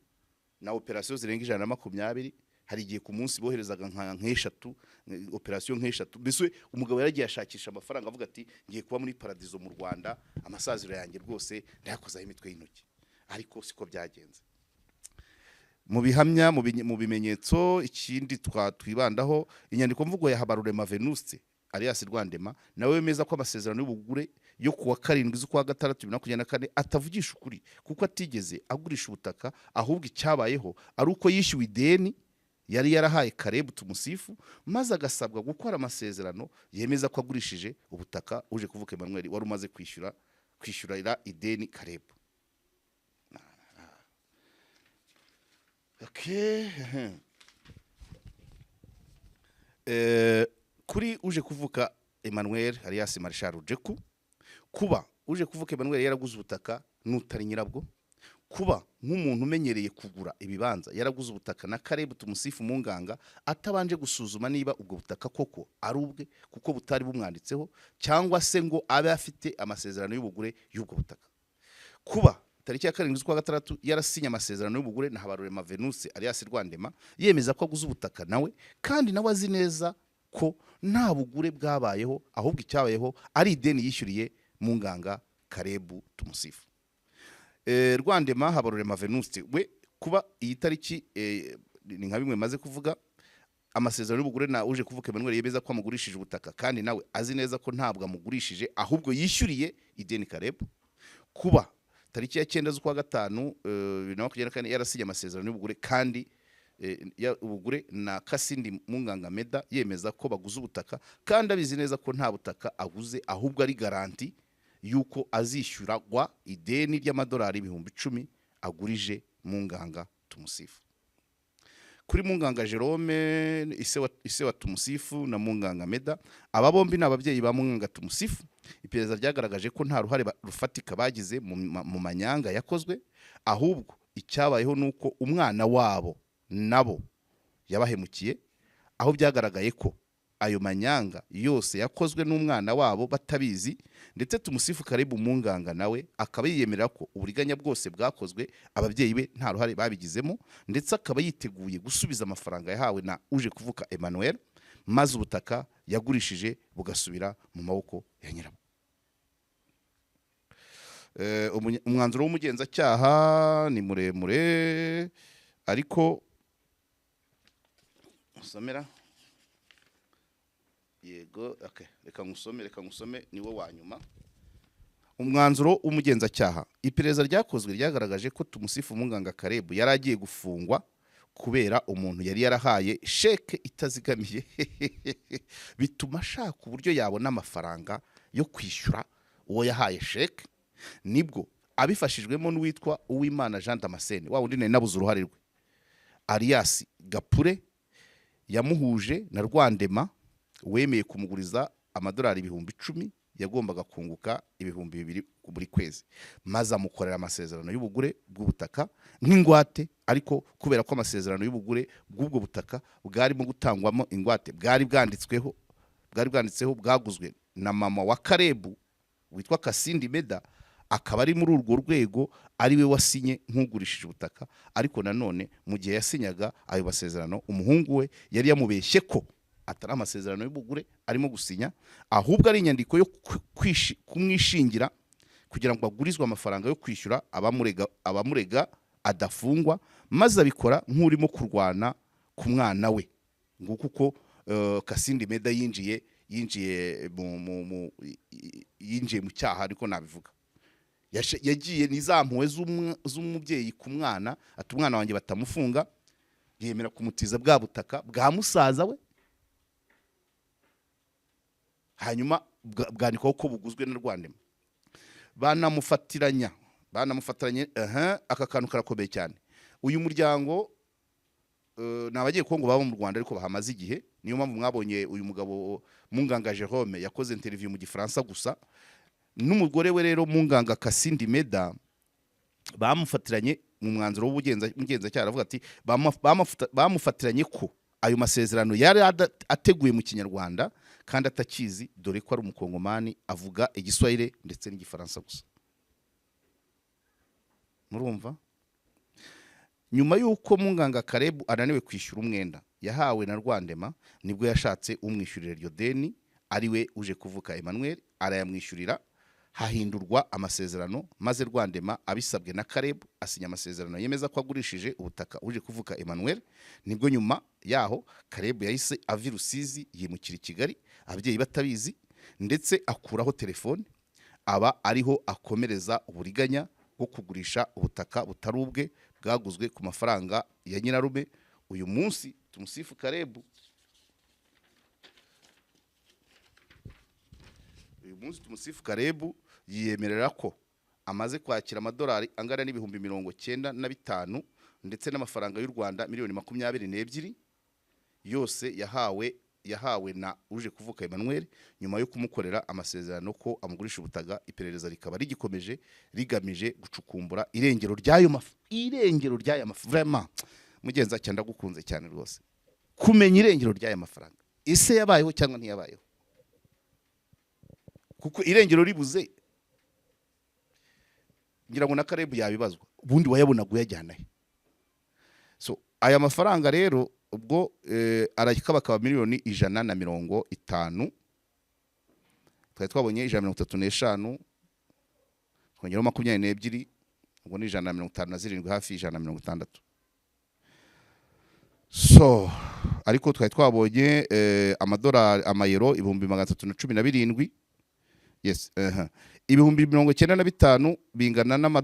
na operation zirenga 120. Hari igihe ku munsi boherezaga nk'eshatu, operation nk'eshatu. Mbese umugabo yaragiye ashakisha amafaranga avuga ati ngiye kuba muri paradizo mu Rwanda, amasaziro yanjye rwose ndayakozaho imitwe y'intoki. Ariko siko byagenze. Mu bihamya, mu bimenyetso, ikindi twibandaho inyandiko mvugo ya Habarurema Venuste alias Rwandema, nawe wemeza ko amasezerano y'ubugure yo kuwa 7 z'ukwa gatandatu 2024 atavugisha ukuri kuko atigeze agurisha ubutaka, ahubwo icyabayeho ari uko yishyuwe ideni yari yarahaye Karebu Tumusifu, maze agasabwa gukora amasezerano yemeza ko agurishije ubutaka uje kuvuka Emmanuel wari umaze kwishyurira ideni Karebu. Okay. Kuri uje kuvuka Emmanuel alias Marshal Rujeku, kuba uje kuvuka Emmanuel yaraguze ubutaka n'utari nyirabwo, kuba nk'umuntu umenyereye kugura ibibanza yaraguze ubutaka na Karebu Tumusifu Munganga atabanje gusuzuma niba ubwo butaka koko ari ubwe kuko butari bumwanditseho, cyangwa se ngo abe afite amasezerano y'ubugure y'ubwo butaka. Kuba tariki ya 7 z'ukwa gatandatu yarasinya amasezerano y'ubugure na Habarurema Venuste alias Rwandema yemeza ko aguze ubutaka nawe, kandi nawe azi neza ko nta bugure bwabayeho, ahubwo icyabayeho ari ideni yishyuriye Munganga Karebu Tumusifu. Rwandema Habarurema Venuste we kuba iyi tariki ni nka bimwe maze kuvuga, amasezerano y'ubugure na uje kuvuka Emmanuel yemeza ko amugurishije ubutaka, kandi nawe azi neza ko ntabwo amugurishije ahubwo yishyuriye ideni Karebu. Kuba tariki ya 9 z'ukwa gatanu 2024 yarasinya amasezerano y'ubugure kandi ubugure na Kasindi Munganga Meda yemeza ko baguze ubutaka, kandi abizi neza ko nta butaka aguze ahubwo ari garanti yuko azishyuragwa ideni ry'amadolari 10,000 agurije Munganga Tumusifu. Kuri Munganga Jerome ise wa Tumusifu na Munganga Meda, aba bombi n'ababyeyi ba Munganga Tumusifu, iperereza ryagaragaje ko nta ruhare rufatika bagize mu manyanga yakozwe, ahubwo icyabayeho nuko umwana wabo nabo yabahemukiye, aho byagaragaye ko ayo manyanga yose yakozwe n'umwana wabo batabizi, ndetse Tumusifu Karebu Munganga nawe akaba yiyemerera ko uburiganya bwose bwakozwe ababyeyi be nta ruhare babigizemo, ndetse akaba yiteguye gusubiza amafaranga yahawe na uje kuvuka Emmanuel, maze ubutaka yagurishije bugasubira mu maboko ya nyirabwo. Umwanzuro w'umugenzacyaha ni muremure ariko usomera. Yego, okay, reka ngusome niwe wa nyuma. Umwanzuro w'umugenzacyaha, iperereza ryakozwe ryagaragaje ko Tumusifu Munganga Karebu yaragiye gufungwa kubera umuntu yari yarahaye sheke itazigamiye bituma ashaka uburyo yabona amafaranga yo kwishyura uwo yahaye sheke. Nibwo abifashijwemo n'uwitwa Uwimana Jean Damascene, wa wundi nabuze uruhare rwe, alias Gapure, yamuhuje na Rwandema wemeye kumuguriza amadolari 10,000 yagombaga kunguka 2,000 buri kwezi, maze amukorera amasezerano y'ubugure bw'ubutaka nk'ingwate. Ariko kubera ko amasezerano y'ubugure bw'ubwo butaka bwarimo gutangwamo ingwate bwari bwanditseho bwaguzwe na mama wa Karebu witwa Kasindi Meda, akaba ari muri urwo rwego ari we wasinye nk'ugurishije ubutaka, ariko nanone mu gihe yasinyaga ayo masezerano umuhungu we yari yamubeshye ko atari amasezerano y'ubugure arimo gusinya, ahubwo ari inyandiko yo kumwishingira kugira ngo agurizwe amafaranga yo kwishyura abamurega adafungwa, maze abikora nk'urimo kurwana ku mwana we. Nguko uko Kasindi Meda yinjiye mu cyaha, ariko nabivuga yagiye n'izampuwe z'umubyeyi ku mwana, ati umwana wanjye batamufunga, yemera kumutiza bwa butaka bwa musaza we, hanyuma bwandikwaho ko buguzwe na Rwandema. Banamufatiranye aka kantu karakomeye cyane. Uyu muryango nabagiye Kongo baba mu Rwanda ariko bahamaze igihe, niyo mpamvu mwabonye uyu mugabo Munganga Jerome yakoze interview mu Gifaransa gusa, n'umugore we rero Munganga Kasindi Meda bamufatiranye mu mwanzuro w'ubugenzacyaha, aravuga ati bamufatiranye ko ayo masezerano yari ateguye mu Kinyarwanda kandi atakizi, dore ko ari umukongomani avuga Igiswahili ndetse n'Igifaransa gusa. Murumva? Nyuma y'uko Munganga Caleb ananiwe kwishyura umwenda yahawe na Rwandema, nibwo yashatse umwishyurira iryo deni, ari we uje kuvuka Emmanuel, arayamwishyurira, hahindurwa amasezerano, maze Rwandema abisabwe na Caleb asinya amasezerano yemeza ko agurishije ubutaka uje kuvuka Emmanuel. Nibwo nyuma yaho Caleb yahise ava Rusizi yimukira i Kigali, ababyeyi batabizi, ndetse akuraho telefone, aba ariho akomereza uburiganya bwo kugurisha ubutaka butari ubwe bwaguzwe ku mafaranga ya nyirarume. Uyu munsi tumusifu Caleb, yiyemerera ko amaze kwakira amadolari angana n'ibihumbi 95 ndetse n'amafaranga y'u Rwanda miliyoni 22 yose yahawe na uje kuvuka Emmanuel, nyuma yo kumukorera amasezerano ko amugurisha ubutaga. Iperereza rikaba rigikomeje rigamije gucukumbura irengero ry'aya mafaranga. Vraiment mugenza cyanda gukunze cyane rwose kumenya irengero ry'aya mafaranga, ese yabayeho cyangwa ntiyabayeho, kuko irengero ribuze ngira ngo na Caleb yabibazwa, ubundi wayabonaga yajyana he? So aya mafaranga rero ubwo arakabakaba miliyoni 150, twari twabonye 135, twongeraho 22, ubwo ni 157, hafi 160. So ariko twari twabonye amadolari amayero ibihumbi 317, yes, ibihumbi 95 bingana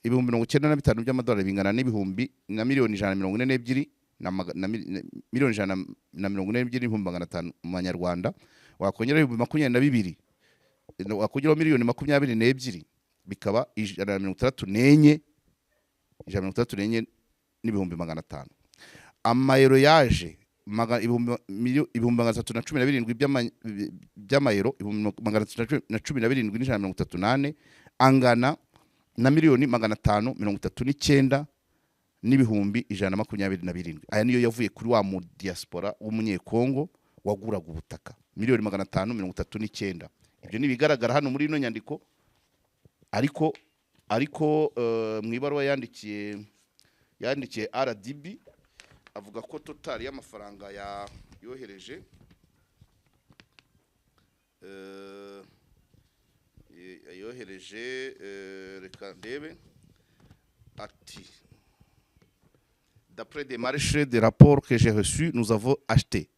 ibihumbi 95 by'amadolari bingana n'ibihumbi na miliyoni 142 na miliyoni 142 n'ibihumbi 500 mu Manyarwanda. Wakongera ibihumbi 22, wakongeraho miliyoni 22 bikaba 134 n'ibihumbi 500. Amayero yaje ibihumbi 317 by'amayero, ibihumbi 317 angana na miliyoni 539 n'ibihumbi 127. Aya niyo yavuye kuri wa mu diaspora w'umunyekongo waguraga ubutaka miliyoni 539. Ibyo ni bigaragara hano muri ino nyandiko, ariko mu ibaruwa yandikiye RDB avuga ko total y'amafaranga yohereje reka ndebe ati: d'après des marchés des rapports que j'ai reçus, nous avons acheté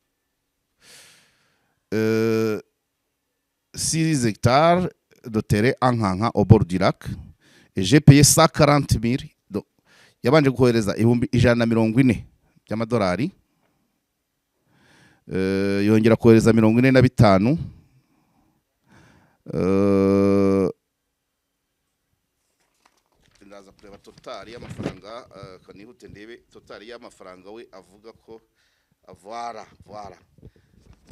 6 hectares de terrain en Nkanka au bord du lac et j'ai payé 140 000. Donc yabanje kohereza ibihumbi 140 by'amadolari, yongera kohereza 45, ndaza kureba total y'amafaranga, kanihute ndebe total y'amafaranga we avuga ko voilà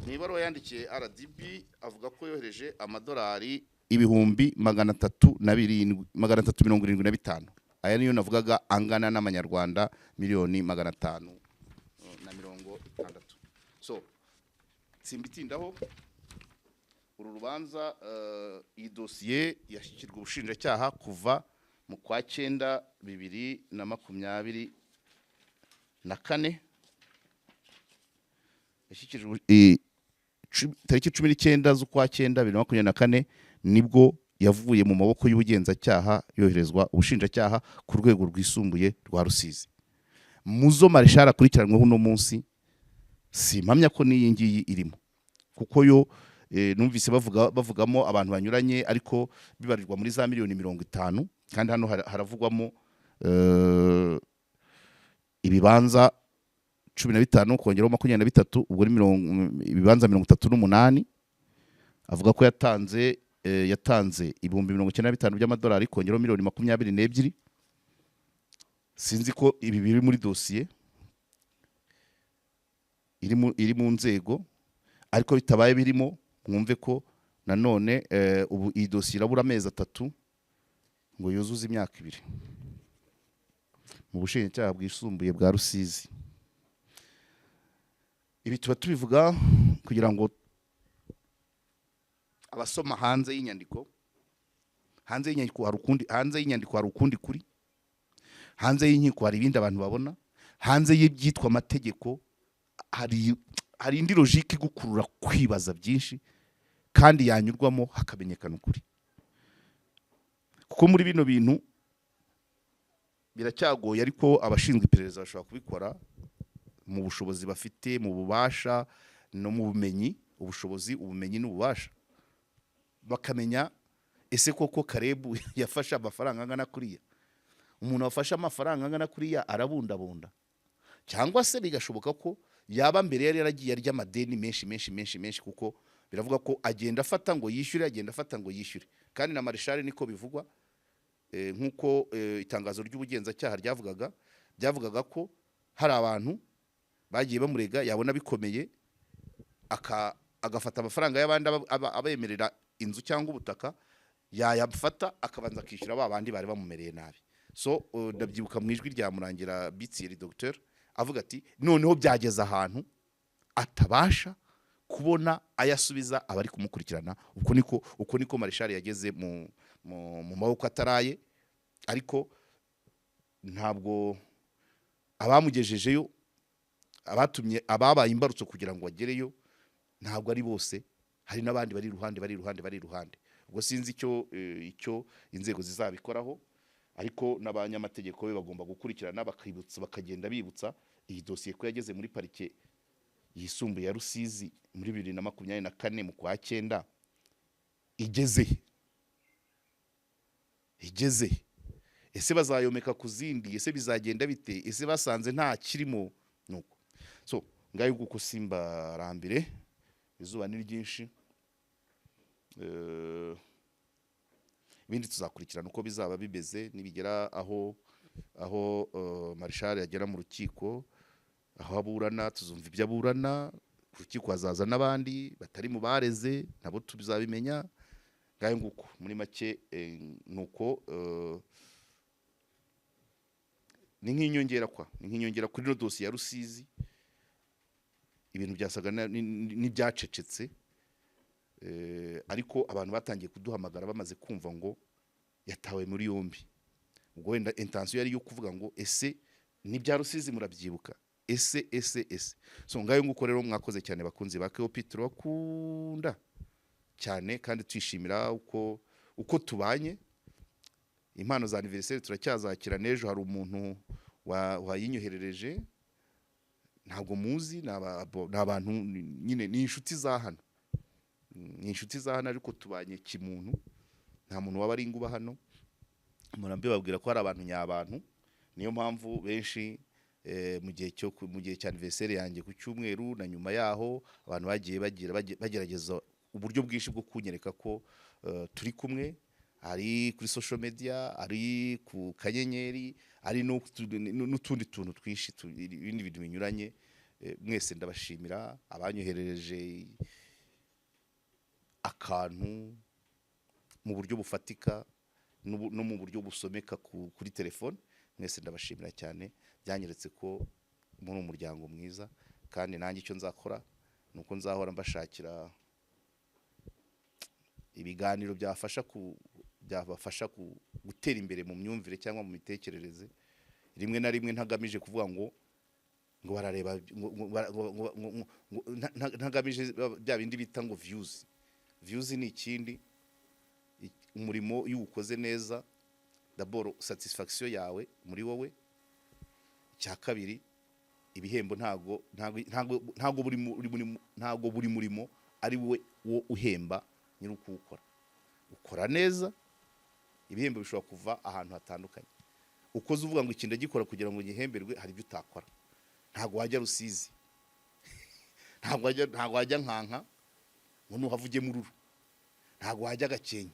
nibaruwa yandikiye RDB avuga ko yohereje amadolari ibihumbi 375. Aya niyo navugaga angana n'amanyarwanda miliyoni 560. So simbitindaho uru rubanza iyi dosiye yashyikirijwe ubushinjacyaha kuva mu kwa 9 2024 yashyikirijwe tariki 19 z'ukwa 9 2024 nibwo yavuye mu maboko y'ubugenzacyaha yoherezwa ubushinjacyaha ku rwego rwisumbuye rwa Rusizi. Muzo Marshal akurikiranweho uno munsi simpamya ko n'iyi ngiyi irimo, kuko yo numvise bavugamo abantu banyuranye, ariko bibarirwa muri za miliyoni 50, kandi hano haravugwamo ibibanza 15 kongeraho 23, ubwo ni ibibanza 38. Avuga ko yatanze ibihumbi 95 by'amadolari kongeraho miliyoni 22. Sinzi ko ibi biri muri dosiye iri mu nzego, ariko bitabaye birimo mwumve ko nanone ubu iyi dosiye irabura amezi 3 ngo yuzuze imyaka 2 mu bushinjacyaha bwisumbuye bwa Rusizi. Ibi tuba tubivuga kugira ngo abasoma hanze y'inyandiko hari ukundi kuri, hanze y'inkiko hari ibindi abantu babona, hanze y'ibyitwa amategeko hari indi logique gukurura kwibaza byinshi, kandi yanyurwamo hakamenyekana ukuri. Kuko muri bino bintu biracyagoye, ariko abashinzwe iperereza bashobora kubikora mu bushobozi bafite, mu bubasha no mu bumenyi, ubushobozi, ubumenyi n'ububasha, bakamenya ese koko Karebu yafashe amafaranga angana kuriya. Umuntu wafashe amafaranga angana kuriya arabundabunda, cyangwa se bigashoboka ko yaba mbere yari yaragiye arya amadeni menshi, kuko biravuga ko agenda afata ngo yishyure, kandi na Marshal niko bivugwa. Nkuko itangazo ry'ubugenzacyaha byavugaga ko hari abantu bagiye bamurega, yabona bikomeye agafata amafaranga y'abandi abemerera inzu cyangwa ubutaka, yayafata akabanza akishyura babandi bari bamumereye nabi. So ndabyibuka mu ijwi rya Murangira Bitsiri Dr avuga ati noneho byageze ahantu atabasha kubona ayasubiza abari kumukurikirana. Uko niko Marshal yageze mu maboko ataraye, ariko ntabwo abamugejejeyo, abatumye ababaye imbarutso kugira ngo agereyo, ntabwo ari bose, hari n'abandi bari iruhande. Ubwo sinzi icyo inzego zizabikoraho, ariko n'abanyamategeko be bagomba gukurikirana bakagenda bibutsa iyi dosiye ko yageze muri parike yisumbuye ya Rusizi muri 2024 mu kwa 9. igeze ese bazayomeka ku zindi, ese bizagenda bite, ese basanze nta kirimo nuko. So ngayo guko simba rambire, izuba ni ryinshi, ibindi tuzakurikirana uko bizaba bimeze nibigera aho Marshal yagera mu rukiko, aho aburana tuzumva ibyo aburana, urukiko hazaza n'abandi batari mu bareze nabo tuzabimenya. Ngayo nguko muri make nuko ni nk'inyongera kuri no dosiye ya Rusizi. Ibintu byasaga n'ibyacecetse, ariko abantu batangiye kuduhamagara bamaze kumva ngo yatawe muri yombi. Ubwo wenda intention yari yo kuvuga ngo ese ni bya Rusizi murabyibuka, ese. So ngayo nguko rero mwakoze cyane bakunzi ba KO Petro, bakunda cyane kandi twishimira uko tubanye. Impano za anniversaire turacyazakira, nejo hari umuntu wayinyoherereje, ntabwo muzi, n'abantu nyine ni inshuti za hano, ariko tubanye kimuntu, nta muntu waba ari inguba hano. Murambe babwira ko hari abantu nyabantu, niyo mpamvu benshi mu gihe cya anniversaire yanjye ku cyumweru na nyuma yaho abantu bagiye bagerageza uburyo bwinshi bwo kunyereka ko turi kumwe, ari kuri social media, ari ku kanyenyeri, ari n'utundi tuntu twinshi, ibindi bintu binyuranye. Mwese ndabashimira abanyoherereje akantu mu buryo bufatika no mu buryo busomeka kuri telefone. Mwese ndabashimira cyane, byanyeretse ko muri umuryango mwiza, kandi nanjye icyo nzakora nuko nzahora mbashakira ibiganiro byabafasha gutera imbere mu myumvire cyangwa mu mitekerereze, rimwe na rimwe ntagamije kuvuga ngo barareba ntagamije bya bindi bita ngo views ni ikindi. Umurimo iyo ukoze neza d'abord satisfaction yawe muri wowe, cya kabiri ibihembo ntago buri murimo ari we wo uhemba nyiri kuwukora. Ukora neza ibihembo bishobora kuva ahantu hatandukanye. Ukoze uvuga ngo ikinda gikora kugira ngo gihemberwe, hari ibyo utakora. Ntago wajya Rusizi, ntago wajya Nkanka ngo nuhavuge mururu, ntago wajya Gakenke,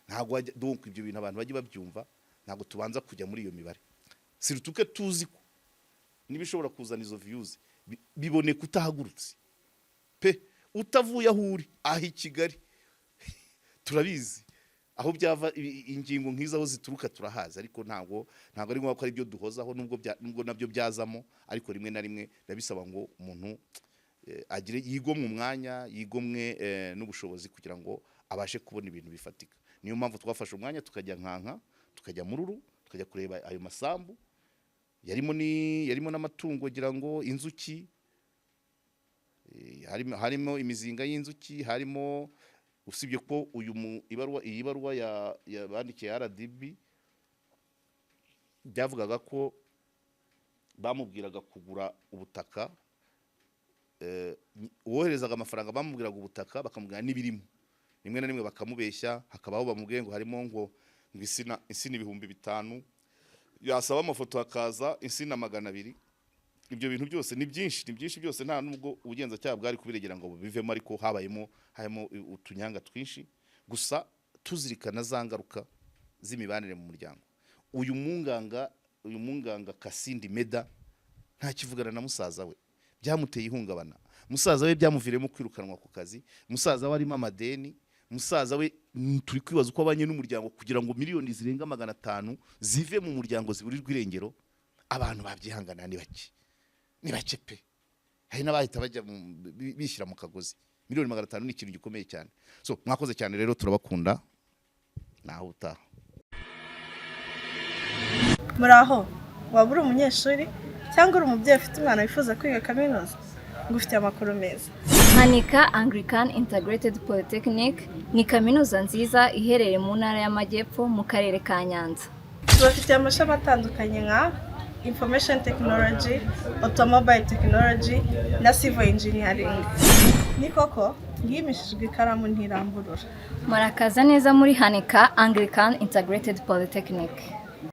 ntago wajya. Donc ibyo bintu abantu bajye babyumva, ntago tubanza kujya muri iyo mibare. Sirutuke tuzi ko nibishobora kuzana izo views biboneka utahagurutse pe, utavuye aho uri aho i Kigali turabizi aho byava ingingo nk'izo aho zituruka turahaza, ariko ntago ari ngombwa ko ari byo duhozaho, nubwo nabyo byazamo, ariko rimwe na rimwe nabisaba ngo umuntu agire yigomwe umwanya, yigomwe n'ubushobozi kugira ngo abashe kubona ibintu bifatika. Niyo mpamvu twafashe umwanya tukajya Nkanka, tukajya Mururu, tukajya kureba ayo masambu yarimo n'amatungo, gira ngo inzuki, harimo imizinga y'inzuki, harimo usibye ko iyi baruwa yabandikiye RDB byavugaga ko bamubwiraga kugura ubutaka, uwoherezaga amafaranga bamubwiraga ubutaka bakamubwira n'ibirimo, rimwe na rimwe bakamubeshya, hakabaho bamubwiye ngo harimo ngo insina 5,000, yasaba amafoto hakaza insina 200. Ibyo bintu byose ni byinshi byose, nta nubwo ubugenzacyaha bwari kubiregera ngo bivemo, ariko harimo utunyanga twinshi. Gusa tuzirikana za ngaruka z'imibanire mu muryango. Uyu munganga Kasindi Meda nta kivugana na musaza we, byamuteye ihungabana. Musaza we byamuviremo kwirukanwa ku kazi, musaza we arimo amadeni, musaza we turi kwibaza uko abanye n'umuryango kugira ngo miliyoni zirenga 500 zive mu muryango ziburirwa irengero. Abantu babyihangana ni bake pe, hari n'abahita bajya bishyira mu kagozi. Miliyoni 500 ni ikintu gikomeye cyane. So mwakoze cyane rero, turabakunda, naho utaha. Muraho, waba uri umunyeshuri cyangwa uri umubyeyi ufite umwana wifuza kwiga kaminuza, ngufitiye amakuru meza. Hanika Anglican Integrated Polytechnic ni kaminuza nziza iherereye mu ntara y'Amajyepfo mu karere ka Nyanza. Tubafitiye amashami atandukanye nka Information Technology, Automobile Technology na Civil Engineering. Ni koko yimishijwe ikaramu ntiramburura. Murakaza neza muri Hanika Anglican Integrated Polytechnic.